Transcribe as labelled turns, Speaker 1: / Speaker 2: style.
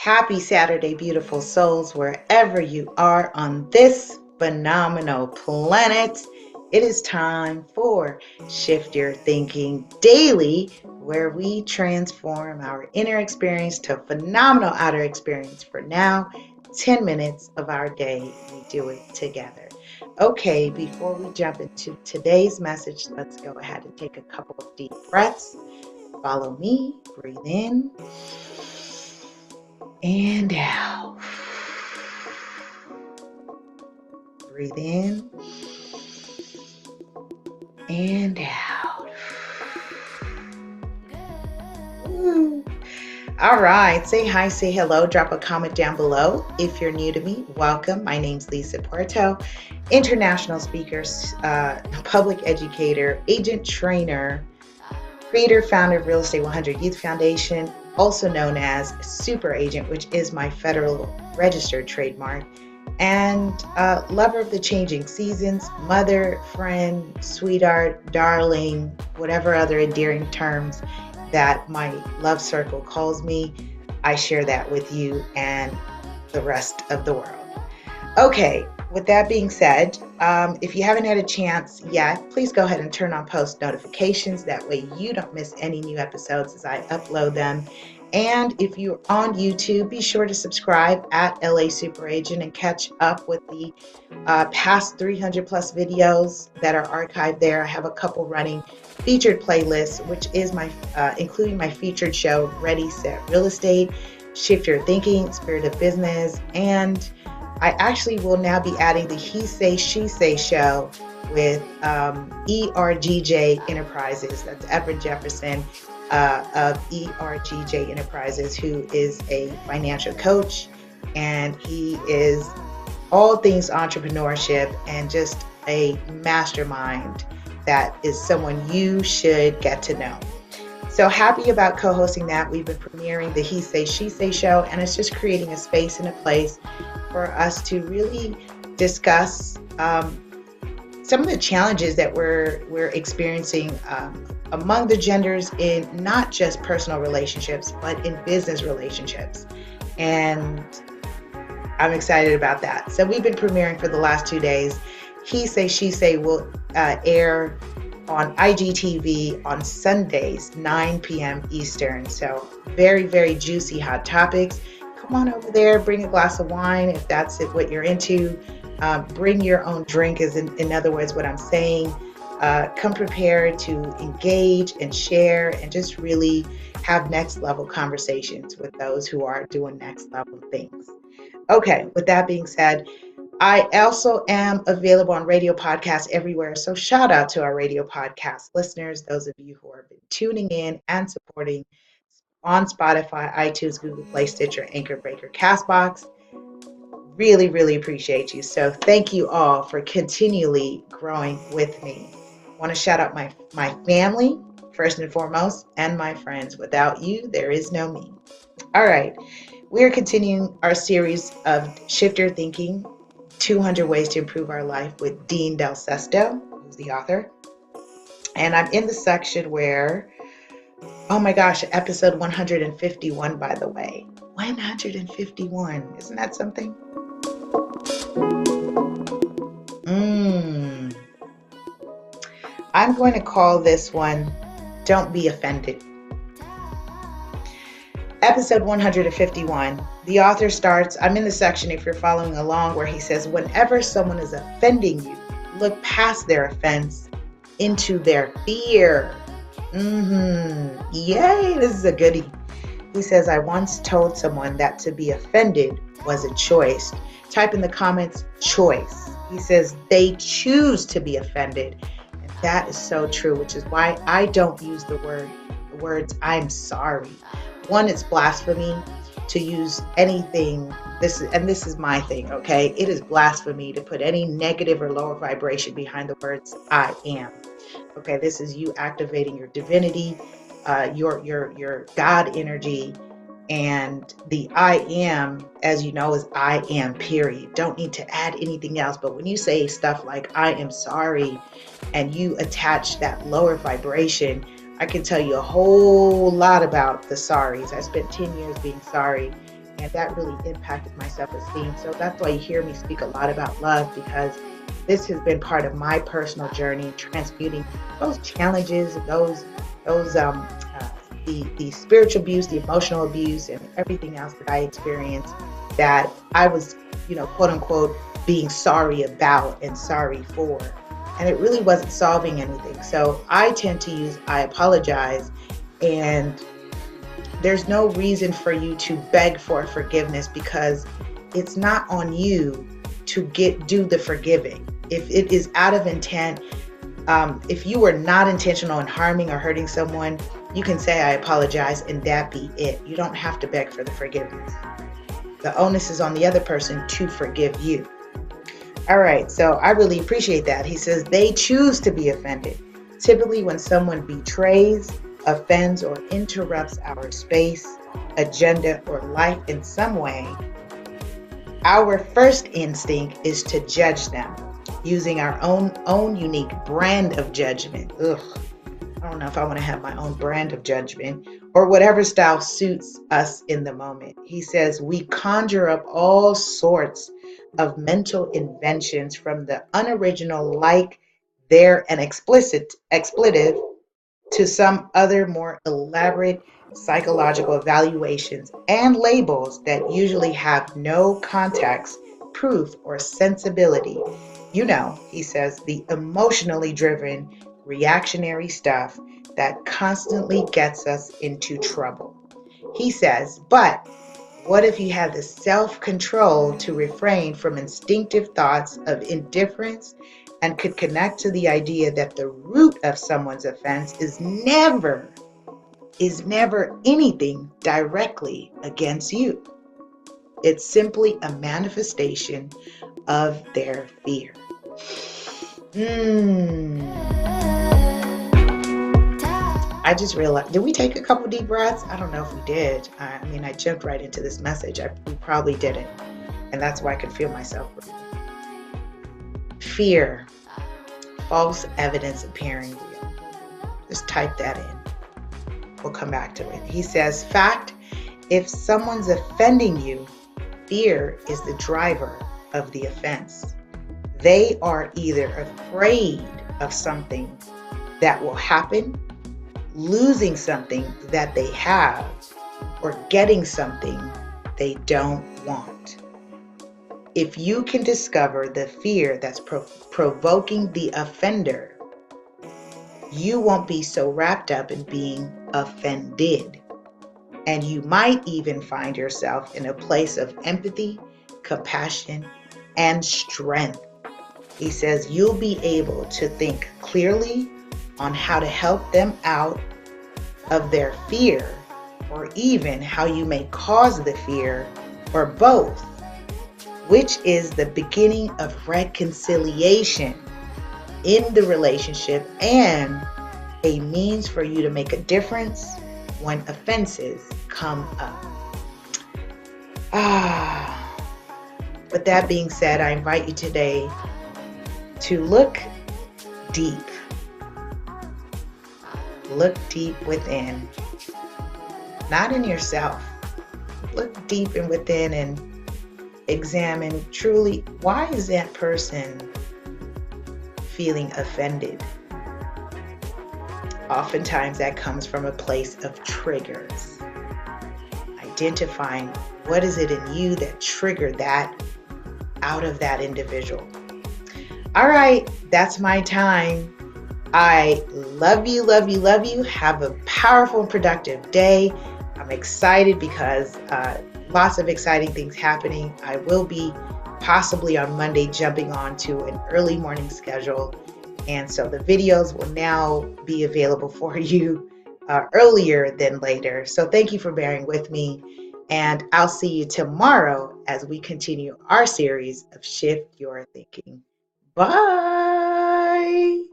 Speaker 1: Happy Saturday, beautiful souls, wherever you are on this phenomenal planet. It is time for Shift Your Thinking Daily, where we transform our inner experience to phenomenal outer experience. For now, 10 minutes of our day, we do it together. Okay, before we jump into today's message, let's go ahead and take a couple of deep breaths. Follow me, breathe in and out. Breathe in and out. All right, say hi, say hello, drop a comment down below. If you're new to me, welcome. My name's Puerto, international speaker, public educator, agent trainer, creator, founder of Real Estate 100 Youth Foundation, also known as Super Agent, which is my federal registered trademark, and lover of the changing seasons, mother, friend, sweetheart, darling, whatever other endearing terms that my love circle calls me. I share that with you and the rest of the world. Okay, with that being said, if you haven't had a chance yet, please go ahead and turn on post notifications. That way you don't miss any new episodes as I upload them. And if you're on YouTube, be sure to subscribe at LA Super Agent and catch up with the past 300 plus videos that are archived there. I have a couple running featured playlists, which is my including my featured show, Ready, Set, Real Estate, Shift Your Thinking, Spirit of Business, and I actually will now be adding the He Say, She Say show with ERGJ Enterprises. That's Evan Jefferson of ERGJ Enterprises, who is a financial coach, and he is all things entrepreneurship and just a mastermind that is someone you should get to know. So happy about co-hosting that. We've been premiering the He Say, She Say show, and it's just creating a space and a place for us to really discuss some of the challenges that we're experiencing among the genders in not just personal relationships, but in business relationships. And I'm excited about that. So we've been premiering for the last 2 days. He Say, She Say will air on IGTV on Sundays, 9 p.m. Eastern. So very, very juicy, hot topics. Come on over there, bring a glass of wine if that's what you're into. Bring your own drink, is in other words what I'm saying. Come prepared to engage and share and just really have next level conversations with those who are doing next level things. Okay, with that being said, I also am available on radio podcasts everywhere. So shout out to our radio podcast listeners, those of you who have been tuning in and supporting on Spotify, iTunes, Google Play, Stitcher, Anchor, Breaker, CastBox. Really, really appreciate you. So thank you all for continually growing with me. I want to shout out my family, first and foremost, and my friends. Without you, there is no me. All right. We're continuing our series of Shift Your Thinking, 200 Ways to Improve Our Life with Dean Del Sesto, who's the author. And I'm in the section where, oh my gosh, episode 151, by the way. 151. Isn't that something? I'm going to call this one, Don't Be Offended. Episode 151, the author starts, I'm in the section, if you're following along, where he says, whenever someone is offending you, look past their offense into their fear. Yay, this is a goodie. He says, I once told someone that to be offended was a choice. Type in the comments, choice. He says, they choose to be offended. And that is so true, which is why I don't use the words, I'm sorry. One, it's blasphemy to use anything. This is my thing, okay? It is blasphemy to put any negative or lower vibration behind the words I am. Okay, this is you activating your divinity, your God energy, and the I am, as you know, is I am, period. Don't need to add anything else. But when you say stuff like I am sorry and you attach that lower vibration, I can tell you a whole lot about the sorries. I spent 10 years being sorry And that really impacted my self-esteem. So that's why you hear me speak a lot about love, because this has been part of my personal journey, transmuting those challenges, those the spiritual abuse, the emotional abuse, and everything else that I experienced that I was, quote unquote, being sorry about and sorry for. And it really wasn't solving anything. So I tend to use I apologize, and there's no reason for you to beg for forgiveness, because it's not on you to do the forgiving. If it is out of intent, if you were not intentional in harming or hurting someone, you can say I apologize and that be it. You don't have to beg for the forgiveness. The onus is on the other person to forgive you. All right, so I really appreciate that. He says they choose to be offended. Typically when someone betrays, offends, or interrupts our space, agenda, or life in some way, our first instinct is to judge them using our own unique brand of judgment. I don't know if I want to have my own brand of judgment, or whatever style suits us in the moment. He says we conjure up all sorts of mental inventions, from the unoriginal, like they're an expletive, to some other more elaborate psychological evaluations and labels that usually have no context, proof, or sensibility. He says, the emotionally driven, reactionary stuff that constantly gets us into trouble. He says, but what if you had the self-control to refrain from instinctive thoughts of indifference and could connect to the idea that the root of someone's offense is never anything directly against you? It's simply a manifestation of their fear. I just realized, did we take a couple deep breaths? I don't know if we did. I jumped right into this message. We probably didn't. And that's why I could feel myself breathing. Fear, false evidence appearing real. Just type that in. We'll come back to it. He says, fact, if someone's offending you, fear is the driver of the offense. They are either afraid of something that will happen, losing something that they have, or getting something they don't want. If you can discover the fear that's provoking the offender, you won't be so wrapped up in being offended. And you might even find yourself in a place of empathy, compassion, and strength. He says you'll be able to think clearly on how to help them out of their fear, or even how you may cause the fear, or both, which is the beginning of reconciliation in the relationship and a means for you to make a difference when offenses come up. With that being said, I invite you today to look deep. Look deep within, not in yourself. Look deep and within and examine truly, why is that person feeling offended? Oftentimes that comes from a place of triggers. Identifying what is it in you that triggered that out of that individual. All right, that's my time. I love you, love you, love you. Have a powerful and productive day. I'm excited because lots of exciting things happening. I will be possibly on Monday jumping on to an early morning schedule. And so the videos will now be available for you earlier than later. So thank you for bearing with me. And I'll see you tomorrow as we continue our series of Shift Your Thinking. Bye.